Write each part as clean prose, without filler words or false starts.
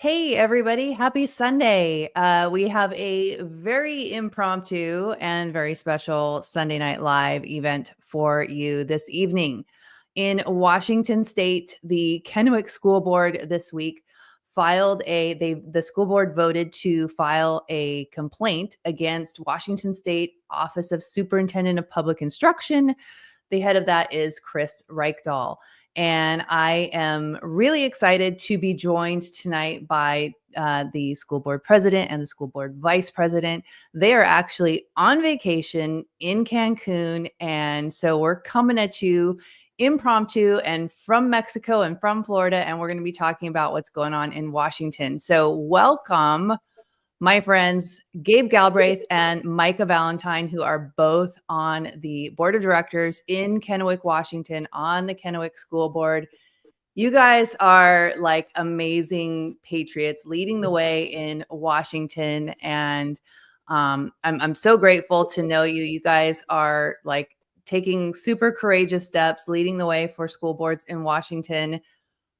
Hey, everybody. Happy Sunday. We have a very impromptu and very special Sunday Night Live event for you this evening. In Washington State, the Kennewick School Board this week the school board voted to file a complaint against Washington State Office of Superintendent of Public Instruction. The head of that is Chris Reykdal. And I am really excited to be joined tonight by the school board president and the school board vice president. They are actually on vacation in Cancun. And so we're coming at you impromptu and from Mexico and from Florida. And we're going to be talking about what's going on in Washington. So welcome, my friends, Gabe Galbraith and Micah Valentine, who are both on the board of directors in Kennewick, Washington, on the Kennewick School Board. You guys are like amazing patriots leading the way in Washington. And I'm so grateful to know you. You guys are like taking super courageous steps, leading the way for school boards in Washington.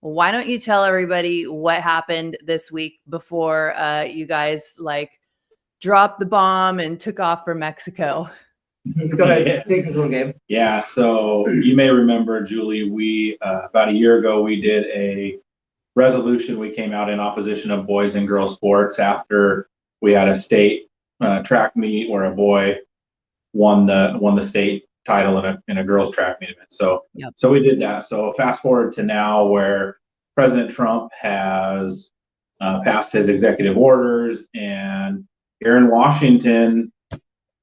Why don't you tell everybody what happened this week before you guys like dropped the bomb and took off for Mexico? Go ahead, take this one, Gabe. Yeah, so you may remember, Julie, we about a year ago, we did a resolution. We came out in opposition of boys and girls sports after we had a state track meet where a boy won the state title in a girls track meet event. So we did that. So fast forward to now where President Trump has passed his executive orders, and here in Washington,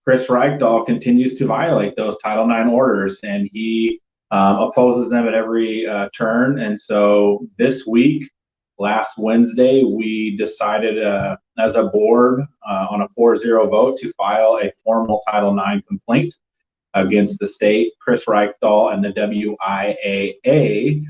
Chris Reykdal continues to violate those Title IX orders, and he opposes them at every turn. And so this week, last Wednesday, we decided as a board on a 4-0 vote to file a formal Title IX complaint against the state, Chris Reykdal, and the WIAA.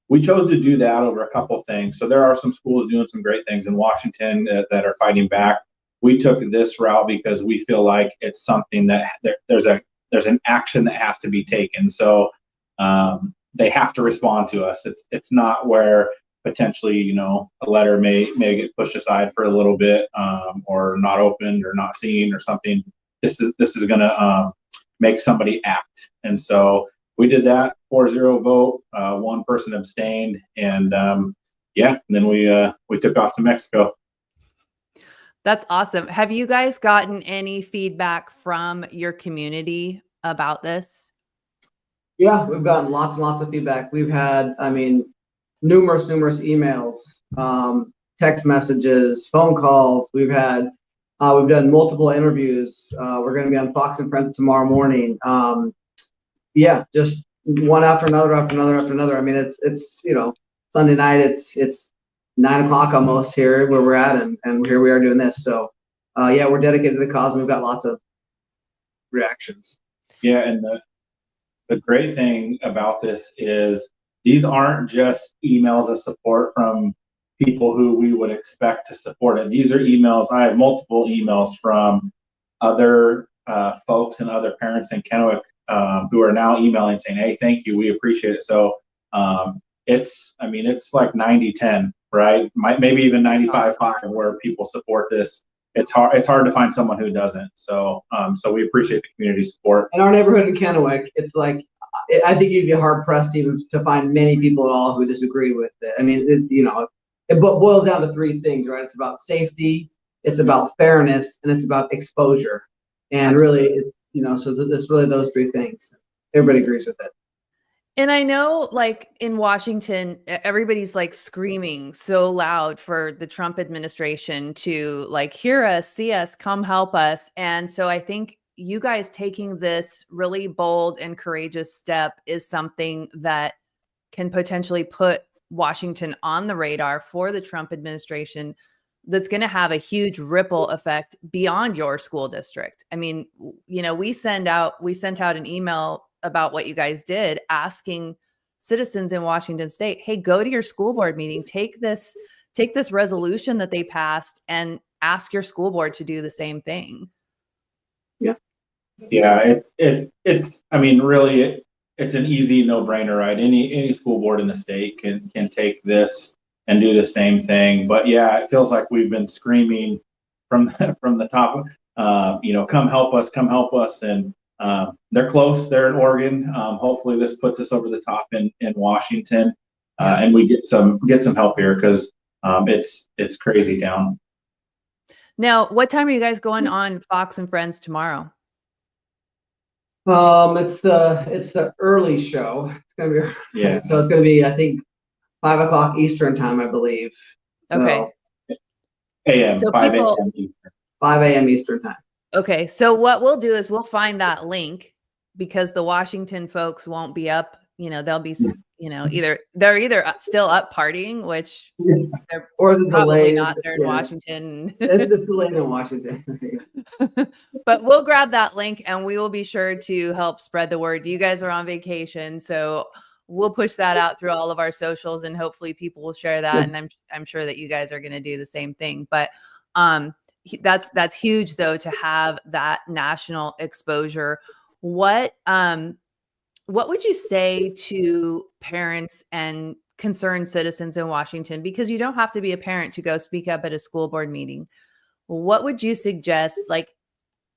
We chose to do that over a couple things. So there are some schools doing some great things in Washington that are fighting back. We took this route because we feel like it's something that there's an action that has to be taken. So they have to respond to us. It's not where potentially a letter may get pushed aside for a little bit or not opened or not seen or something. This is going to make somebody act. And so we did that 4-0 vote. One person abstained, and and then we took off to Mexico. That's awesome. Have you guys gotten any feedback from your community about this? Yeah, we've gotten lots and lots of feedback. We've had, numerous emails, text messages, phone calls. We've done multiple interviews. We're going to be on Fox and Friends tomorrow morning. Just one after another. It's Sunday night. It's 9 o'clock almost here where we're at, and here we are doing this. So we're dedicated to the cause, and we've got lots of reactions. Yeah, and the great thing about this is these aren't just emails of support from people who we would expect to support it. These are emails. I have multiple emails from other folks and other parents in Kennewick who are now emailing saying, "Hey, thank you, we appreciate it." So it's like 90-10, right? Maybe even 95-5 where people support this. It's hard to find someone who doesn't. So we appreciate the community support. In our neighborhood in Kennewick, it's like I think you'd be hard pressed even to find many people at all who disagree with it. It boils down to three things, right? It's about safety, it's about fairness, and it's about exposure. And really, so it's really those three things. Everybody agrees with it. And I know, like in Washington, everybody's like screaming so loud for the Trump administration to like hear us, see us, come help us. And so I think you guys taking this really bold and courageous step is something that can potentially put Washington on the radar for the Trump administration. That's going to have a huge ripple effect beyond your school district. I mean, we sent out an email about what you guys did, asking citizens in Washington State, hey, go to your school board meeting, take this resolution that they passed and ask your school board to do the same thing. Yeah, it's really it's an easy no-brainer, right? Any school board in the state can take this do the same thing. But yeah, it feels like we've been screaming from the top, come help us, come help us. And they're close. They're in Oregon. Hopefully this puts us over the top in Washington, and we get some help here, because it's crazy town. Now, what time are you guys going on Fox and Friends tomorrow? It's the early show. It's gonna be so it's gonna be, I think, 5 o'clock Eastern time, I believe. Okay. AM, so 5 a.m. Eastern. 5 a.m. Eastern time. Okay, so what we'll do is we'll find that link, because the Washington folks won't be up. They'll be, they're still up partying, which they're or the probably delay. not. They're in Washington. It's delayed in Washington. But we'll grab that link and we will be sure to help spread the word. You guys are on vacation, so we'll push that out through all of our socials, and hopefully people will share that. And I'm sure that you guys are going to do the same thing. But that's huge, though, to have that national exposure. What would you say to parents and concerned citizens in Washington? Because you don't have to be a parent to go speak up at a school board meeting. What would you suggest? Like,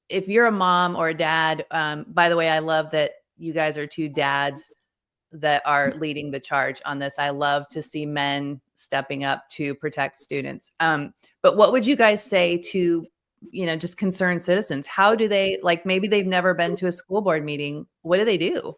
if you're a mom or a dad, by the way, I love that you guys are two dads that are leading the charge on this. I love to see men stepping up to protect students. But what would you guys say to, just concerned citizens? How do they, maybe they've never been to a school board meeting. What do they do?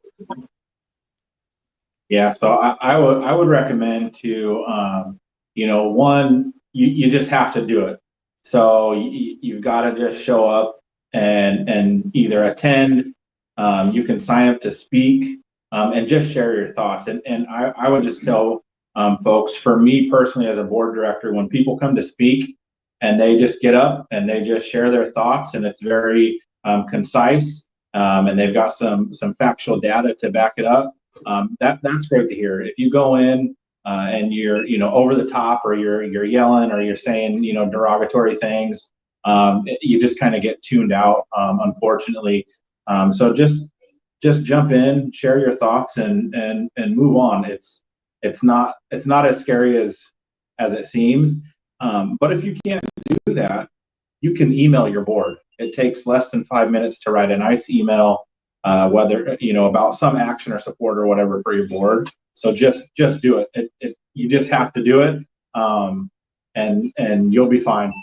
Yeah, so I would recommend to, one, you just have to do it. So you've got to just show up and either attend. You can sign up to speak, and just share your thoughts. And I would just tell folks, for me personally as a board director, when people come to speak and they just get up and they just share their thoughts, and it's very concise, and they've got some factual data to back it up, that's great to hear. If you go in and you're over the top, or you're yelling, or you're saying derogatory things, you just kind of get tuned out, unfortunately. So just jump in, share your thoughts, and move on. It's not as scary as it seems. But if you can't do that, you can email your board. It takes less than 5 minutes to write a nice email, whether about some action or support or whatever for your board. So just do it. You just have to do it, and you'll be fine.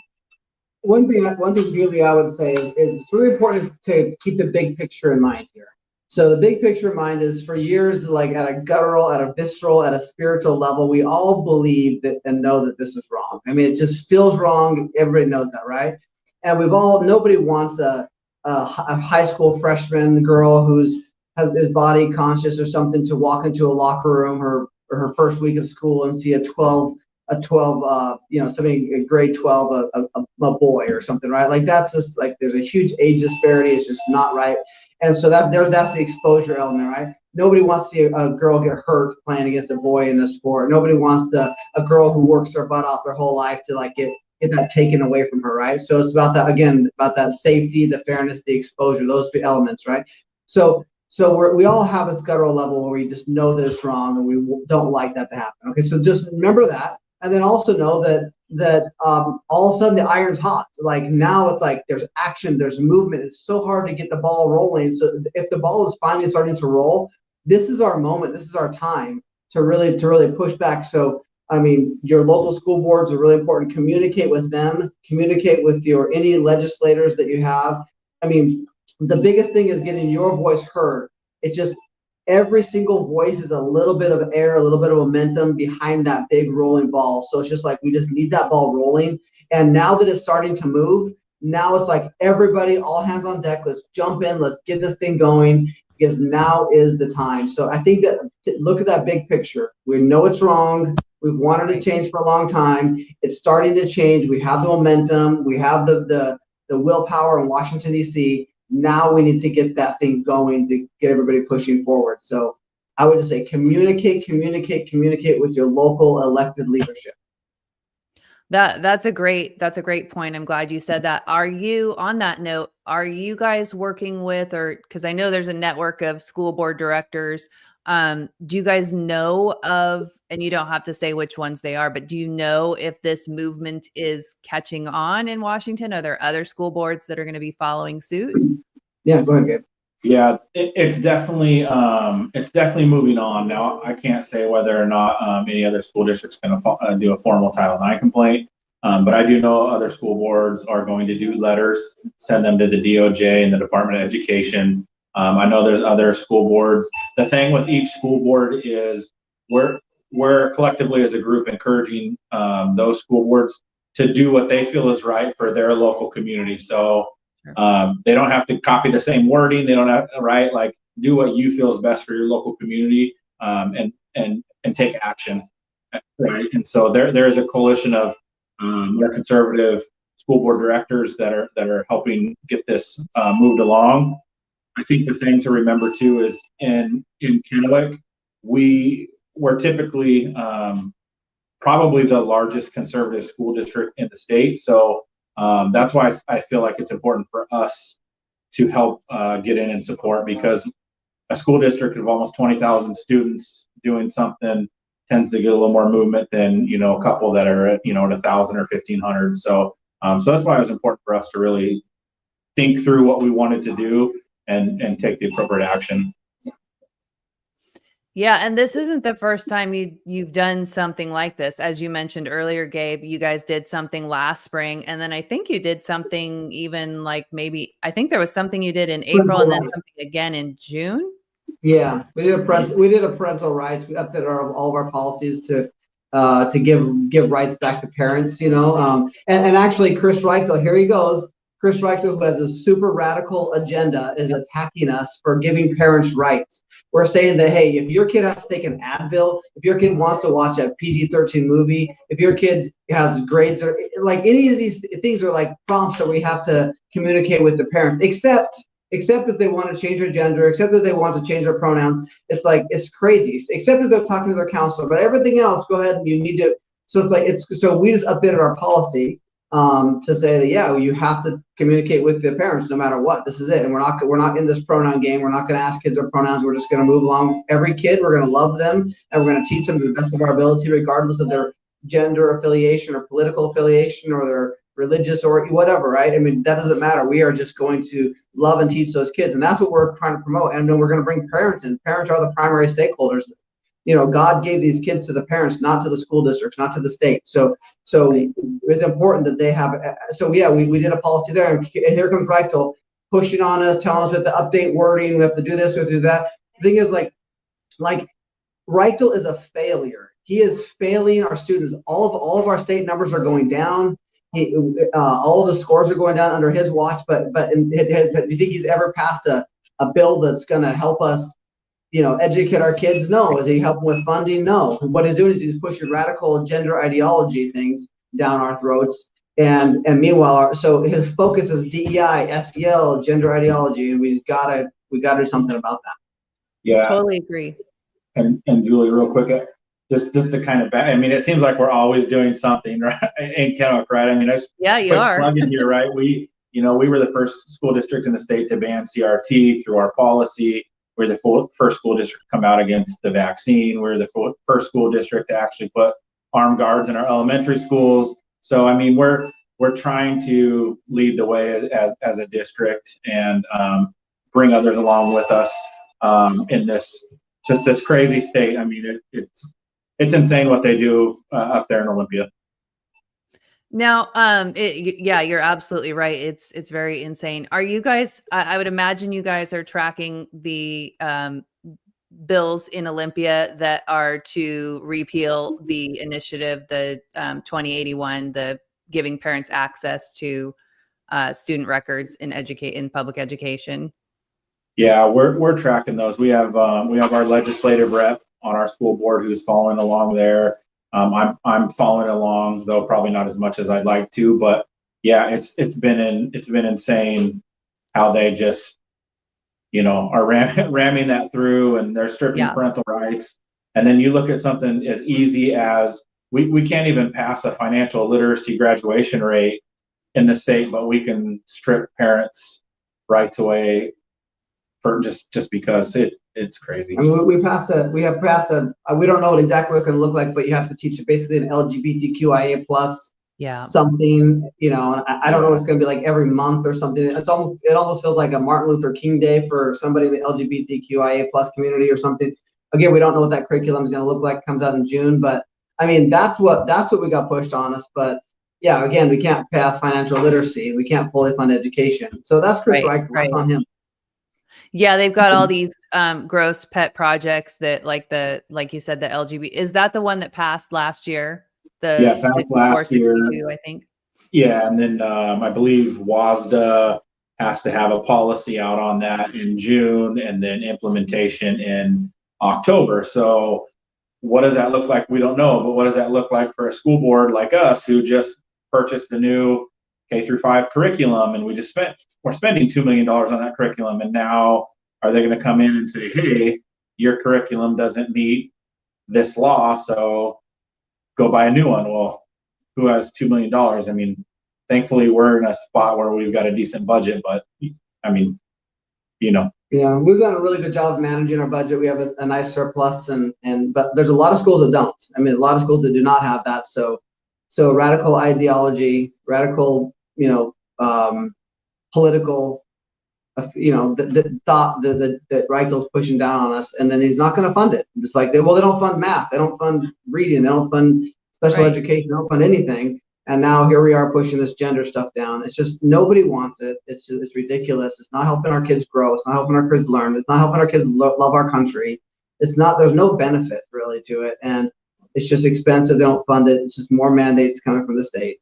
One thing, Julie, I would say is it's really important to keep the big picture in mind here. So the big picture in mind is, for years, like at a guttural, at a visceral, at a spiritual level, we all believe that and know that this is wrong. I mean, it just feels wrong. Everybody knows that, right? And nobody wants a high school freshman girl who's is body conscious or something to walk into a locker room or her first week of school and see a 12, something in grade 12, a boy or something, right? Like, that's just like, there's a huge age disparity. It's just not right. And so that's the exposure element, right? Nobody wants to see a girl get hurt playing against a boy in a sport. Nobody wants a girl who works their butt off their whole life to get that taken away from her, right? So it's about that, again, about that safety, the fairness, the exposure, those three elements, right? So we all have this guttural level where we just know that it's wrong and we don't like that to happen. Okay, so just remember that, and then also know that all of a sudden the iron's hot. Like, now it's like there's action, there's movement. It's so hard to get the ball rolling. So if the ball is finally starting to roll, this is our moment. This is our time to really push back. So, I mean, your local school boards are really important. Communicate with them. Communicate with any legislators that you have. I mean, the biggest thing is getting your voice heard. It's just every single voice is a little bit of air, a little bit of momentum behind that big rolling ball. So it's just like, we just need that ball rolling. And now that it's starting to move, now it's like, everybody, all hands on deck. Let's jump in. Let's get this thing going, because now is the time. So I think that, look at that big picture. We know it's wrong. We've wanted to change for a long time. It's starting to change. We have the momentum. We have the willpower in Washington, D.C. Now we need to get that thing going to get everybody pushing forward. So I would just say communicate with your local elected leadership. That's a great point. I'm glad you said that. On that note, are you guys working with, or because I know there's a network of school board directors, Do you guys know of, and you don't have to say which ones they are, but do you know if this movement is catching on in Washington? Are there other school boards that are going to be following suit? Yeah, go ahead, Gabe. Yeah, it's definitely moving on. Now, I can't say whether or not any other school district's going to do a formal Title IX complaint, but I do know other school boards are going to do letters, send them to the DOJ and the Department of Education. I know there's other school boards. The thing with each school board is we're collectively as a group encouraging those school boards to do what they feel is right for their local community. So they don't have to copy the same wording. They don't have to write, like, do what you feel is best for your local community, and take action, right? And so there is a coalition of more conservative school board directors that are helping get this moved along. I think the thing to remember too is in Kennewick, we're typically probably the largest conservative school district in the state. So that's why I feel like it's important for us to help get in and support, because a school district of almost 20,000 students doing something tends to get a little more movement than, a couple that are at, at 1,000 or 1,500. So that's why it was important for us to really think through what we wanted to do and take the appropriate action. Yeah, and this isn't the first time you've done something like this. As you mentioned earlier, Gabe, you guys did something last spring, and then I think you did something even like I think there was something you did in April and then something again in June. Yeah, we did a parental rights. We updated all of our policies to give rights back to parents. And actually, Chris Reykdal, here he goes. Chris Reykdal, who has a super radical agenda, is attacking us for giving parents rights. We're saying that, hey, if your kid has to take an Advil, if your kid wants to watch a PG-13 movie, if your kid has grades, or like any of these things are like prompts that we have to communicate with the parents, except if they want to change their gender, except if they want to change their pronouns. It's like, it's crazy. Except if they're talking to their counselor, but everything else, go ahead and you need to. So so we just updated our policy to say that, yeah, you have to communicate with the parents no matter what. This is it. And we're not in this pronoun game. We're not going to ask kids their pronouns. We're just going to move along. Every kid, we're going to love them, and we're going to teach them to the best of our ability, regardless of their gender affiliation or political affiliation or their religious or whatever, right? I mean, that doesn't matter. We are just going to love and teach those kids. And that's what we're trying to promote. And then we're going to bring parents in. Parents are the primary stakeholders. God gave these kids to the parents, not to the school districts, not to the state. So it's important that they have. So yeah, we did a policy there, and here comes Reykdal pushing on us, telling us we have to update wording, we have to do this, we have to do that. The thing is, like Reykdal is a failure. He is failing our students. All of our state numbers are going down. All of the scores are going down under his watch. But do you think he's ever passed a bill that's going to help us, educate our kids? No. Is he helping with funding? No. What he's doing is he's pushing radical gender ideology things down our throats. And meanwhile, so his focus is DEI, SEL, gender ideology, and we got to do something about that. Yeah, totally agree. And Julie, real quick, just to kind of I mean, it seems like we're always doing something, right? In Kennewick, right? I mean, yeah, you are. Plug in here, right? We were the first school district in the state to ban CRT through our policy. We're the first school district to come out against the vaccine. We're the first school district to actually put armed guards in our elementary schools. So, I mean, we're trying to lead the way as a district and bring others along with us in this crazy state. I mean, it's insane what they do up there in Olympia. Now, yeah, you're absolutely right. It's very insane. Are you guys? I would imagine you guys are tracking the bills in Olympia that are to repeal the initiative, the 2081, the giving parents access to student records in public education. Yeah, we're tracking those. We have our legislative rep on our school board who's following along there. I'm following along, though probably not as much as I'd like to, but yeah, it's been insane how they just are ramming that through, and they're stripping parental rights. And then you look at something as easy as we can't even pass a financial literacy graduation rate in the state, but we can strip parents' rights away for just because It's crazy. I mean, we have passed we don't know what exactly what it's going to look like, but you have to teach basically an LGBTQIA plus something, you know, and I don't know what it's going to be like every month or something. It almost feels like a Martin Luther King Day for somebody in the LGBTQIA plus community or something. Again, we don't know what that curriculum is going to look like. It comes out in June, but I mean, that's what we got pushed on us. But yeah, again, we can't pass financial literacy. We can't fully fund education. So that's Chris Reykdal. That's on him. Yeah, they've got all these gross pet projects that like you said, the LGBT. Is that the one that passed last year? The 5462, I think. Yeah, and then I believe WASDA has to have a policy out on that in June, and then implementation in October. So what does that look like? We don't know, but what does that look like for a school board like us who just purchased a new K-5 curriculum, and we're spending $2 million on that curriculum, and now are they going to come in and say, hey, your curriculum doesn't meet this law, so go buy a new one? Well, who has $2 million? I mean, thankfully we're in a spot where we've got a decent budget, but I mean, you know. Yeah, we've done a really good job of managing our budget. We have a nice surplus, but there's a lot of schools that don't. I mean, a lot of schools that do not have that. So radical ideology, radical, you know, political, you know, the thought that Reykdal's pushing down on us, and then he's not going to fund it. Just like they don't fund math, they don't fund reading, they don't fund special education, they don't fund anything. And now here we are pushing this gender stuff down. It's just nobody wants it. It's ridiculous. It's not helping our kids grow. It's not helping our kids learn. It's not helping our kids love our country. It's not. There's no benefit really to it, and it's just expensive. They don't fund it. It's just more mandates coming from the state.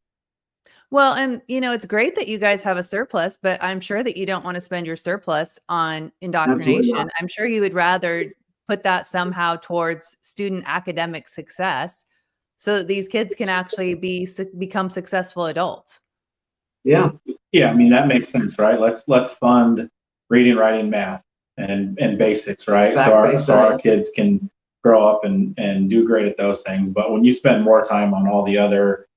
Well, and you know, it's great that you guys have a surplus, but I'm sure that you don't want to spend your surplus on indoctrination. I'm sure you would rather put that somehow towards student academic success, so that these kids can actually become successful adults. Yeah. Yeah. I mean, that makes sense, right? Let's fund reading, writing, math, and basics, right? So our kids can grow up and do great at those things. But when you spend more time on all the other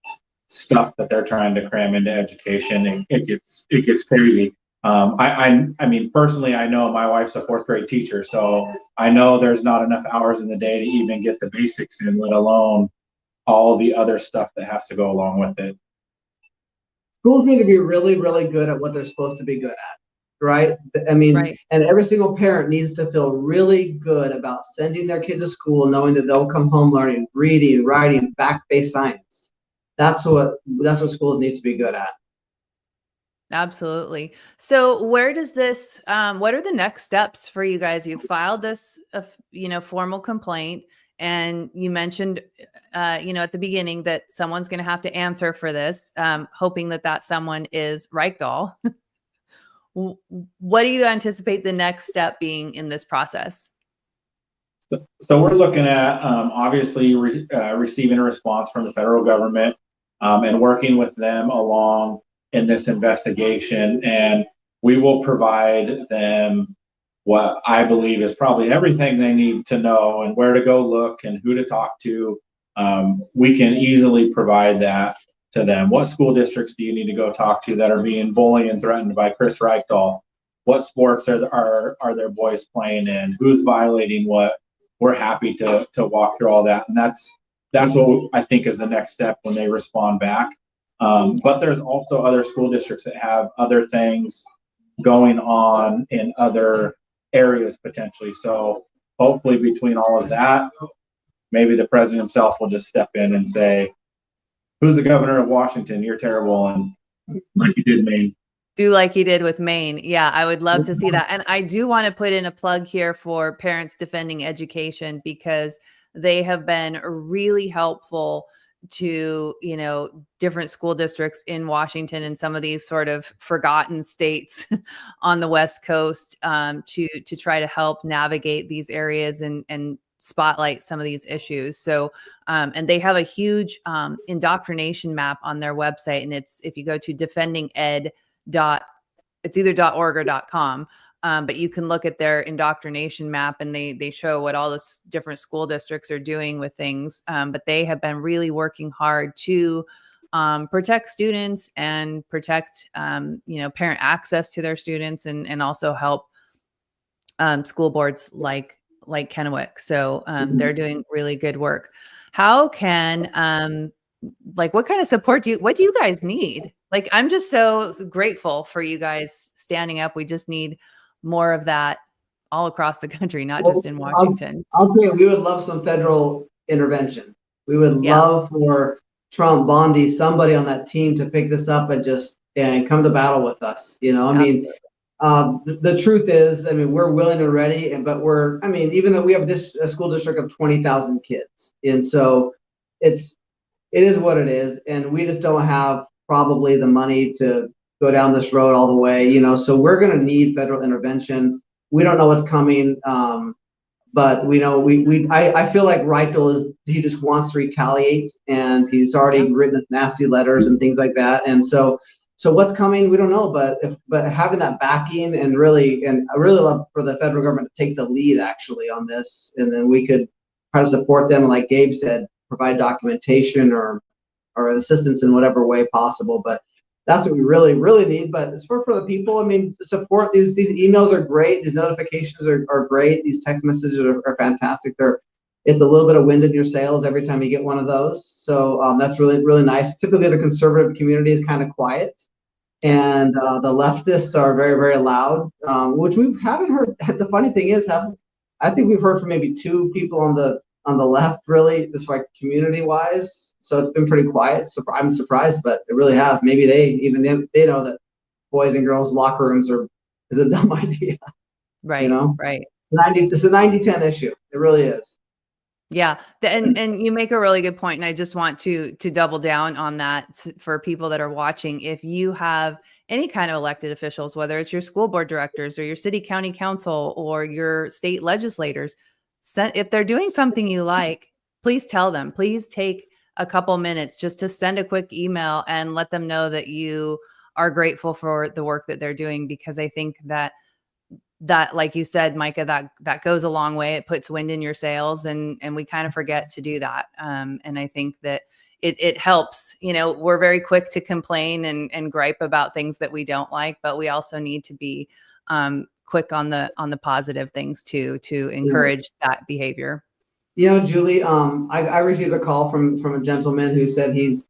stuff that they're trying to cram into education, it gets crazy. I mean, personally, I know my wife's a 4th grade teacher, so I know there's not enough hours in the day to even get the basics in, let alone all the other stuff that has to go along with it. Schools need to be really, really good at what they're supposed to be good at, right? I mean, and every single parent needs to feel really good about sending their kid to school, knowing that they'll come home learning reading, writing, fact-based science. That's what schools need to be good at. Absolutely. So where does this, what are the next steps for you guys? You filed this, you know, formal complaint, and you mentioned, you know, at the beginning that someone's going to have to answer for this, hoping that someone is Reykdal. What do you anticipate the next step being in this process? So we're looking at obviously receiving a response from the federal government and working with them along in this investigation, and we will provide them what I believe is probably everything they need to know and where to go look and who to talk to. We can easily provide that to them. What school districts do you need to go talk to that are being bullied and threatened by Chris Reykdal? What sports are their boys playing in? Who's violating what? We're happy to walk through all that, and that's what I think is the next step when they respond back. But there's also other school districts that have other things going on in other areas potentially. So hopefully between all of that, maybe the president himself will just step in and say, who's the governor of Washington? You're terrible. And like he did Maine. Do like he did with Maine. Yeah, I would love to see that. And I do want to put in a plug here for Parents Defending Education, because they have been really helpful to, you know, different school districts in Washington and some of these sort of forgotten states on the West Coast, to try to help navigate these areas and spotlight some of these issues. So, and they have a huge indoctrination map on their website, and if you go to it's either .org or .com. But you can look at their indoctrination map, and they show what all the different school districts are doing with things. But they have been really working hard to protect students and protect, you know, parent access to their students, and also help school boards like Kennewick. So they're doing really good work. How can what kind of support what do you guys need? Like, I'm just so grateful for you guys standing up. We just need more of that all across the country, not Well, just in Washington. I'll tell you, we would love some federal intervention. We would Yeah. love for Trump, Bondi, somebody on that team to pick this up and just and come to battle with us. You know, I mean, the truth is, I mean, we're willing and ready, but I mean, even though we have a school district of 20,000 kids, and so it is what it is, and we just don't have probably the money to go down this road all the way, you know. So we're going to need federal intervention. We don't know what's coming, but we know I feel like Reykdal he just wants to retaliate, and he's already written nasty letters and things like that, and so what's coming, we don't know, but having that backing and I really love for the federal government to take the lead actually on this, and then we could try to support them, like Gabe said, provide documentation or assistance in whatever way possible. But that's what we really, really need. But as for the people, I mean, support these emails are great. These notifications are great. These text messages are fantastic. It's a little bit of wind in your sails every time you get one of those. So that's really, really nice. Typically, the conservative community is kind of quiet, and the leftists are very, very loud, which we haven't heard. The funny thing is, I think we've heard from maybe two people on the left, really, just like community-wise. So it's been pretty quiet. So I'm surprised, but it really has. Maybe they know that boys and girls locker rooms is a dumb idea. Right. You know? Right. It's a 90-10 issue. It really is. Yeah. And you make a really good point. And I just want to double down on that for people that are watching. If you have any kind of elected officials, whether it's your school board directors or your city county council or your state legislators, if they're doing something you like, please tell them. Please take a couple minutes just to send a quick email and let them know that you are grateful for the work that they're doing, because I think that like you said, Micah, that goes a long way. It puts wind in your sails, and we kind of forget to do that. And I think that it helps. You know, we're very quick to complain and gripe about things that we don't like, but we also need to be quick on the positive things too, to encourage that behavior. You know, Julie, I received a call from a gentleman who said he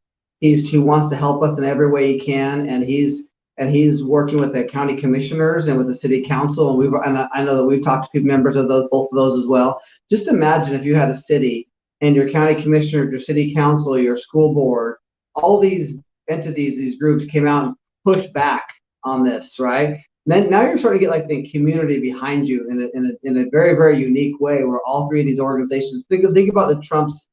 wants to help us in every way he can, and he's working with the county commissioners and with the city council, and I know that we've talked to members of both of those as well. Just imagine if you had a city and your county commissioner, your city council, your school board, all these entities, these groups came out and pushed back on this, right? Then now you're starting to get like the community behind you in a very, very unique way, where all three of these organizations think about the Trump's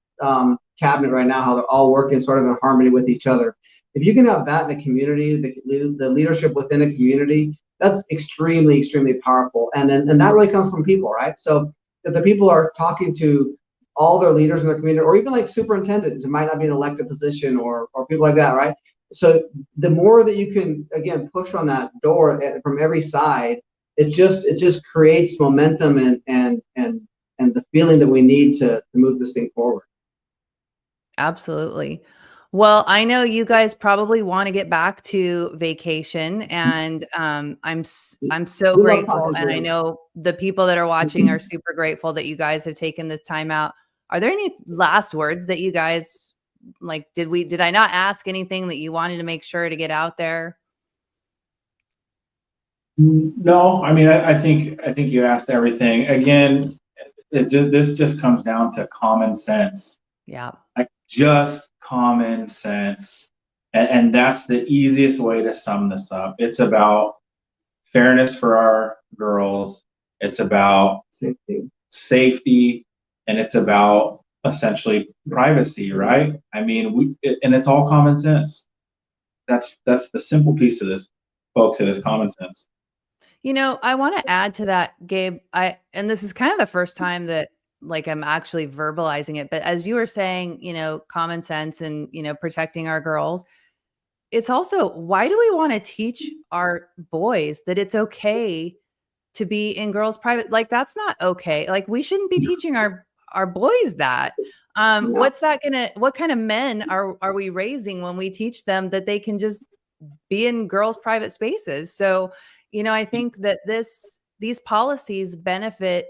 cabinet right now, how they're all working sort of in harmony with each other. If you can have that in a community, the leadership within a community, that's extremely, extremely powerful. And that really comes from people, right? So if the people are talking to all their leaders in their community, or even like superintendents, it might not be an elected position or people like that, right? So the more that you can, again, push on that door from every side, it just creates momentum and the feeling that we need to move this thing forward. Absolutely. Well, I know you guys probably want to get back to vacation, and I'm so grateful, and I know the people that are watching are super grateful that you guys have taken this time out. Are there any last words that you guys like? Did I not ask anything that you wanted to make sure to get out there? No, I mean, I think you asked everything. Again, this just comes down to common sense. Yeah. Like just common sense. And that's the easiest way to sum this up. It's about fairness for our girls. It's about safety, and it's about essentially privacy, right? I mean, and it's all common sense. That's the simple piece of this, folks. It is common sense. You know, I want to add to that, Gabe. And this is kind of the first time that like I'm actually verbalizing it, but as you were saying, you know, common sense and, you know, protecting our girls, it's also, why do we want to teach our boys that it's okay to be in girls' private? Like, that's not okay. Like, we shouldn't be teaching our boys that. What kind of men are we raising when we teach them that they can just be in girls' private spaces? So, you know, I think that this these policies benefit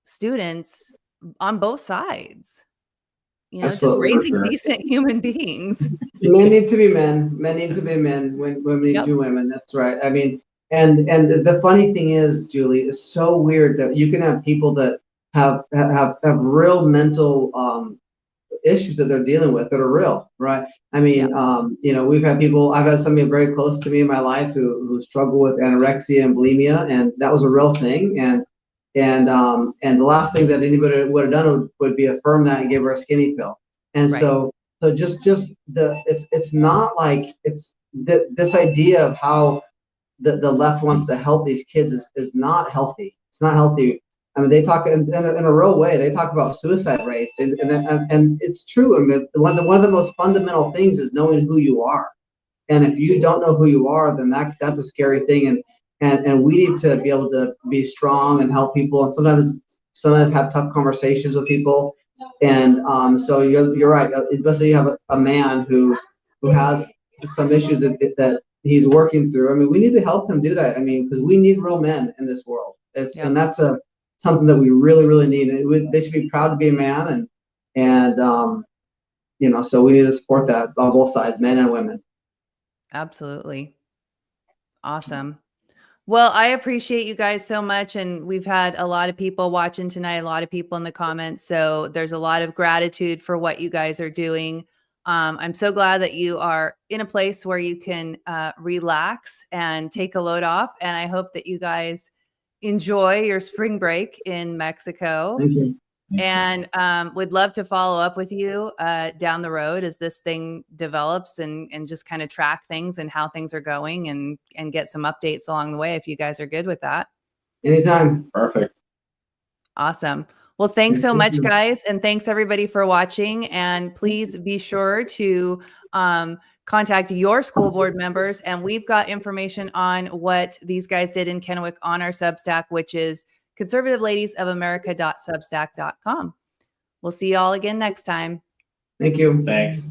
students on both sides. Absolutely. Just raising decent human beings. Men need to be men. Men need to be men. Women need to be women. That's right. I mean, and the funny thing is, Julie, it's so weird that you can have people that have real mental issues that they're dealing with that are real, right? I mean, we've had people. I've had somebody very close to me in my life who struggled with anorexia and bulimia, and that was a real thing. And the last thing that anybody would have done would be affirm that and give her a skinny pill. And so just it's not like it's this idea of how the left wants to help these kids is not healthy. It's not healthy. I mean, they talk in a real way. They talk about suicide rates, and it's true. I mean, one of the most fundamental things is knowing who you are. And if you don't know who you are, then that's a scary thing. And we need to be able to be strong and help people, and sometimes have tough conversations with people. And so you're right. Let's say you have a man who has some issues that he's working through. I mean, we need to help him do that. I mean, because we need real men in this world. And that's something that we really, really need. And they should be proud to be a man, and so we need to support that on both sides, men and women. Absolutely. Awesome. Well, I appreciate you guys so much. And we've had a lot of people watching tonight, a lot of people in the comments. So there's a lot of gratitude for what you guys are doing. I'm so glad that you are in a place where you can relax and take a load off. And I hope that you guys enjoy your spring break in Mexico. Thank you. And would love to follow up with you down the road as this thing develops and just kind of track things and how things are going and get some updates along the way if you guys are good with that. Anytime. Perfect. Awesome. Well, thanks so much, guys. And thanks everybody for watching. And please be sure to contact your school board members. And we've got information on what these guys did in Kennewick on our Substack, which is conservativeladiesofamerica.substack.com. We'll see you all again next time. Thank you. Thanks.